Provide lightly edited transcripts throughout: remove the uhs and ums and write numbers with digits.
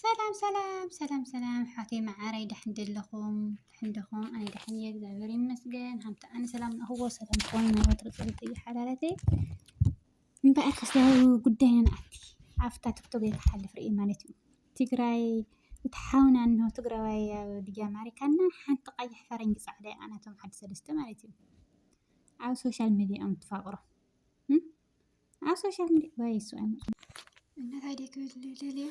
سلام سلام سلام سلام حاتي معاري دحن دلكم عندكم أنا دحن يقدر مسجن هم أنا سلام هو سلام خوينا وترتبط حلالتي بقى خسلو قدين أتي عفتا تكتبي حل في إيمانتي تقراي تحاول أنه تقراي دجا ماريكانا حتى قيح فرنج صعدة أنا توم حد سلسته مالتي على سوشيال ميديا أم تفاقره على سوشيال ميديا بايسو أم إن هذه كل ليلة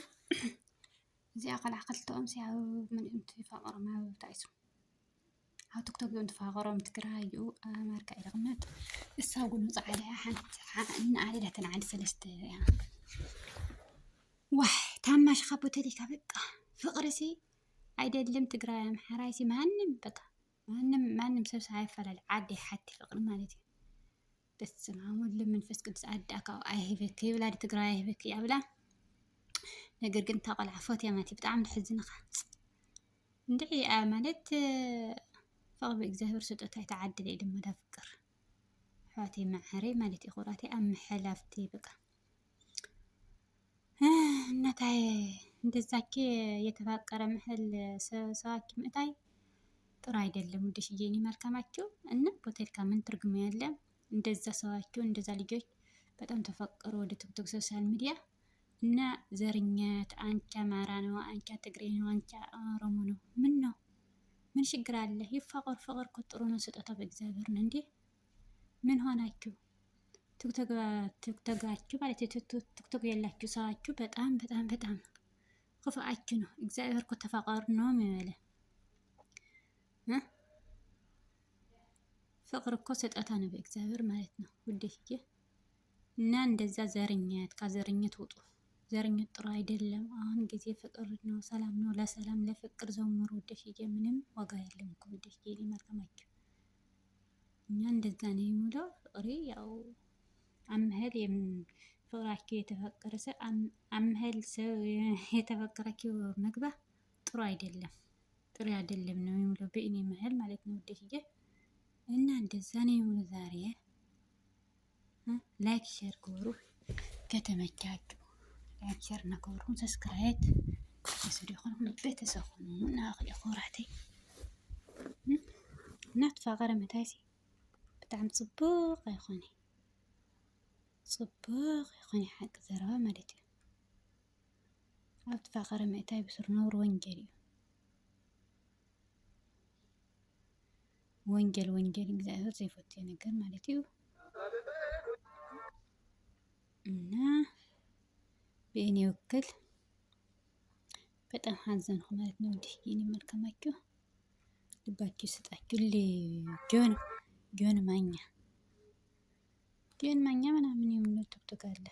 زي أقل عقلتهم سيعو من انتفاقر ما بتايسو هاو تكتب انتفاقر متكرايو ماركا إلى غمات الساقو نوز عليها حن عادة عاد سلسته يعني وح تاماش خبو تلك بقى فقرسي አይደለም ትግራይ አምሐራይሲ ማንም በቃ ማንም ሰብ ሳይፈላል ዓዲ ሓቲ ፍቅሪ ማለት እዩ በስመ አብ ወወልድ ወመንፈስ ቅዱስ ዓዳካ ኣይህበክ ይብላ ትግራይ ኣይህበክ ያብላ ነገር ግን ተቆልዓ ፎትያ ማለት ብጣዕሚ ድሕዝንኻ እንድዒ ማለት ፍቅሪ እግዚአብሔር ስጦታ የተዓደለ ድማ ዳ ፍቅር ሕዋተይ ማዕረይ ማለት እዩ ኹራተይ ኣብ መሕላፍቲ በቃ እናታይ እንደዛኬ የተፋቀረ መህል ሰዋኪ ምእታይ ጥሩ አይደለም ውድሽዬ እኔ መልካማችሁ እና ፖለቲካ ምን ትርጉም ያለ እንደዛ ሰዋችሁ እንደዛ ልጆች በጣም ተፈቀሩ ወደ ቲክቶክ ሶሻል ሚዲያ እና ዘርኛት አንቺ አማራ ነው አንቺ ትግሬ ነው አንቺ ኦሮሞ ነው ምን ችግር አለ ይፋቀር ፍቅር እኮ ጥሩ ነው ስጦታ በእግዚአብሔር ነው እንዴ ምን ሆናችሁ ቲክቶካችሁ ማለት ቲክቶክ ያላችሁ ሰዋችሁ በጣም ክፉአችሁ ነው እግዚአብሔር እኮ ተፋቀሩ ነው የሚለው ፍቅር እኮ ስጦታ ነው በእግዚአብሔር ማለት ነው ውዴሽዬ እና እንደዛ ዘርኛት ከዘርኝት ውጡ ዘርኝት ጥሩ አይደለም አሁን ጊዜ ፍቅር ነው ሰላም ነው ለሰላም ለፍቅር ዘምሩ ውዴሽዬ ምንም ዋጋ የለም እኮ ውዴሽዬ መልካማችሁ እና እንደዛ ነው የሚለው ፍቅሪ ያው አምህል ፍቅራችሁ የተፈቀረ ሰው አምህል ሰው የተፈቀራችሁ መግባ ጥሩ አይደለም ነው የሚለው በእኔ መህል ማለት ነው ውዴሽዬ እና እንደዛ ነው የሚለው ዛሬ ላይክ ሼር ጎሩ ከተመቻችሁ ላይክ ሼር ነጎሩ ሰብስክራይብ ተሰዲኹም ቤተሰኹም እና ኹራተይ ናት ፈቀረ መታይሲ በጣም ጽቡቅ ይኾነ ሓቂ ዘረባ ማለት እዩ ኣብ ተፋቀረ ምእታይ ብስር ነውር ወንጀል እዩ ወንጀል እግዚአብሔር ዘይፈትዮ ነገር ማለት እዩ እና በእኔ ወክል በጣም ሀዘንኩ ማለት ነው እንዴ የኔ መልካማችሁ ልባችሁ ስጣችሁ ጆን ማኛ ምናምን የሚለው ቲክቶክ አለ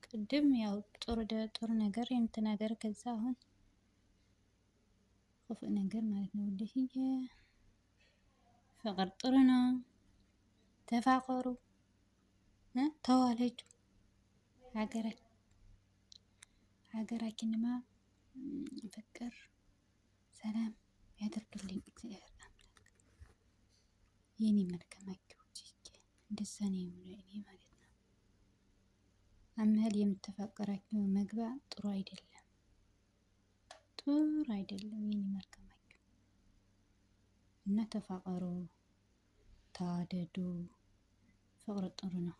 ቅድም ያው ጥሩ ነገር የምትናገር ከዛ አሁን ክፉ ነገር ማለት ነው ውዴሽዬ ፍቅር ጥሩ ነው ተፋቀሩ ተዋለዱ ሀገራችንማ ፍቅር ሰላም ያደርግልኝ እግዚአብሔር አምላክ የኔ መልካማችሁ እንደዛ ነው የሚለው እኔ ማለት ነው አምህል የምትፈቀራችሁ መግባ ጥሩ አይደለም የኔ መልካማችሁ እና ተፋቀሩ ተዋደዱ ፍቅር ጥሩ ነው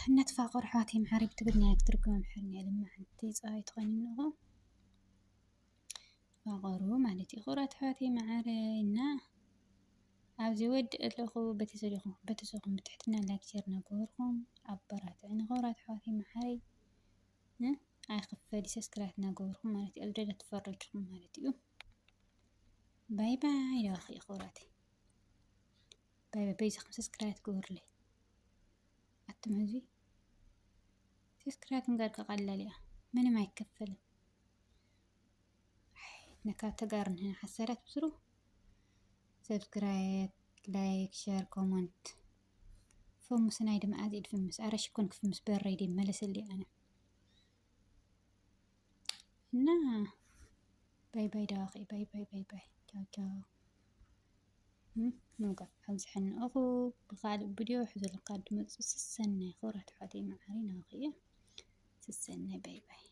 እና ተፋቀሩ ሕዋተይ ማዕረይ ብትግርኛ ክትርጉም ምሕርኛ ለማ ሓንቲ ፀባይ ትኾይንኹ ተፋቀሩ ማለት እዩ ኹራት ሕዋተይ ማዕረይ እና ኣብዚ ወድ ኣለኹ በተሰኹም ብትሕትና ላይክ ሼር ነገበርኩም ኣበራትዕኒ ኹራት ሕዋተይ ማዕረይ ኣይክፈል ሰብስክራይብ ነገበርኩም ማለት እዩ ኣልደለ ትፈረጅኩም ማለት እዩ ባይ ባይ ዳኺ ኹራተይ ባይ በይዝኹም ሰብስክራይብ ትገበሩለይ ኣትመዚ ሰብስክራይብ ምግባር ቀላል እያ ምንም ኣይከፈልም ነካ ተጋርነ ሓሰራት ብስሩ ሰብስክራይብ ላይክ ሼር ኮመንት فمس نايد ما أزيد فمس أرش يكون فمس بالريدين ملس اللي أنا نا باي داخي باي تشاو موقع أمزحن أخو بقالب فيديو حزل القادم السنة خورة حاتي معارينا أخي ትሰናይ ባይ ባይ